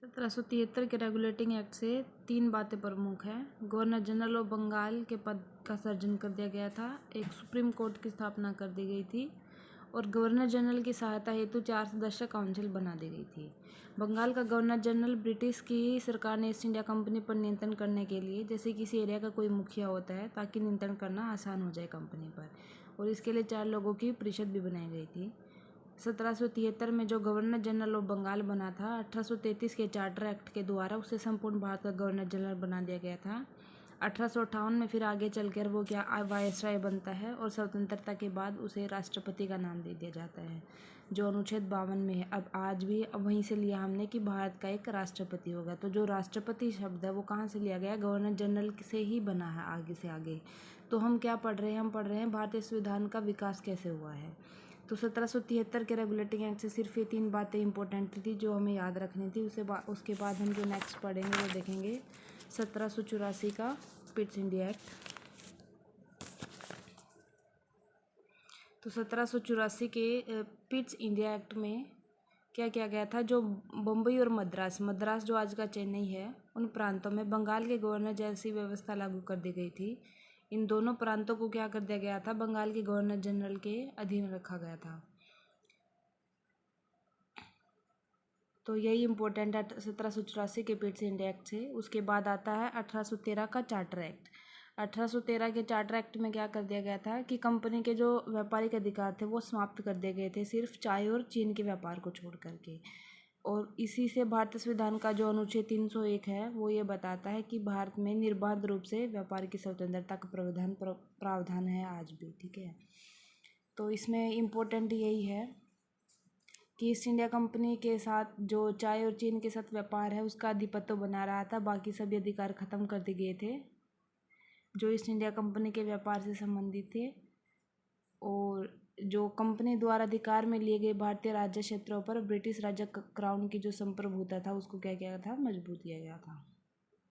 1773 के regulating act से 3 बातें प्रमुख हैं। गवर्नर जनरल ऑफ बंगाल के पद का सृजन कर दिया गया था, एक सुप्रीम कोर्ट की स्थापना कर दी गई थी और गवर्नर जनरल की सहायता हेतु 4 सदस्य काउंसिल बना दी गई थी। बंगाल का गवर्नर जनरल ब्रिटिश की सरकार ने ईस्ट इंडिया कंपनी पर नियंत्रण करने के लिए, जैसे किसी एरिया का कोई मुखिया होता है, ताकि नियंत्रण करना आसान हो जाए कंपनी पर, और इसके लिए 4 लोगों की परिषद भी बनाई गई थी। 1773 में जो गवर्नर जनरल ऑफ बंगाल बना था, 1833 के चार्टर एक्ट के द्वारा उसे संपूर्ण भारत का गवर्नर जनरल बना दिया गया था। 1858 में फिर आगे चलकर वो वायसराय बनता है और स्वतंत्रता के बाद उसे राष्ट्रपति का नाम दे दिया जाता है, जो अनुच्छेद 52 में है। अब आज भी वहीं से लिया हमने कि भारत का एक राष्ट्रपति होगा। तो जो राष्ट्रपति शब्द है वो कहाँ से लिया गया? गवर्नर जनरल से ही बना है आगे से आगे। तो हम क्या पढ़ रहे हैं? हम पढ़ रहे हैं भारतीय संविधान का विकास कैसे हुआ है। तो 1773 के रेगुलेटिंग एक्ट से सिर्फ ये 3 बातें इंपॉर्टेंट थी जो हमें याद रखनी थी। उसके बाद हम जो नेक्स्ट पढ़ेंगे वो देखेंगे 1784 का पिट्स इंडिया एक्ट। तो 1784 के पिट्स इंडिया एक्ट में क्या किया गया था? जो बम्बई और मद्रास जो आज का चेन्नई है, उन प्रांतों में बंगाल के गवर्नर जैसी व्यवस्था लागू कर दी गई थी। इन दोनों प्रांतों को क्या कर दिया गया था? बंगाल के गवर्नर जनरल के अधीन रखा गया था। तो यही इम्पोर्टेंट है 1784 के पिट्स इंडिया एक्ट से। उसके बाद आता है 1813 का चार्टर एक्ट। 1813 के चार्टर एक्ट में क्या कर दिया गया था कि कंपनी के जो व्यापारिक अधिकार थे वो समाप्त कर दिए गए थे, सिर्फ चाय और चीन के व्यापार को छोड़ करके। और इसी से भारतीय संविधान का जो अनुच्छेद 301 है वो ये बताता है कि भारत में निर्बाध रूप से व्यापार की स्वतंत्रता का प्रावधान है आज भी। ठीक है, तो इसमें इम्पोर्टेंट यही है कि ईस्ट इंडिया कंपनी के साथ जो चाय और चीन के साथ व्यापार है उसका आधिपत्य बना रहा था, बाकी सभी अधिकार खत्म कर दिए गए थे जो ईस्ट इंडिया कंपनी के व्यापार से संबंधित थे। और जो कंपनी द्वारा अधिकार में लिए गए भारतीय राज्य क्षेत्रों पर ब्रिटिश राज्य क्राउन की जो संप्रभुता था उसको क्या किया था? मजबूत किया गया था।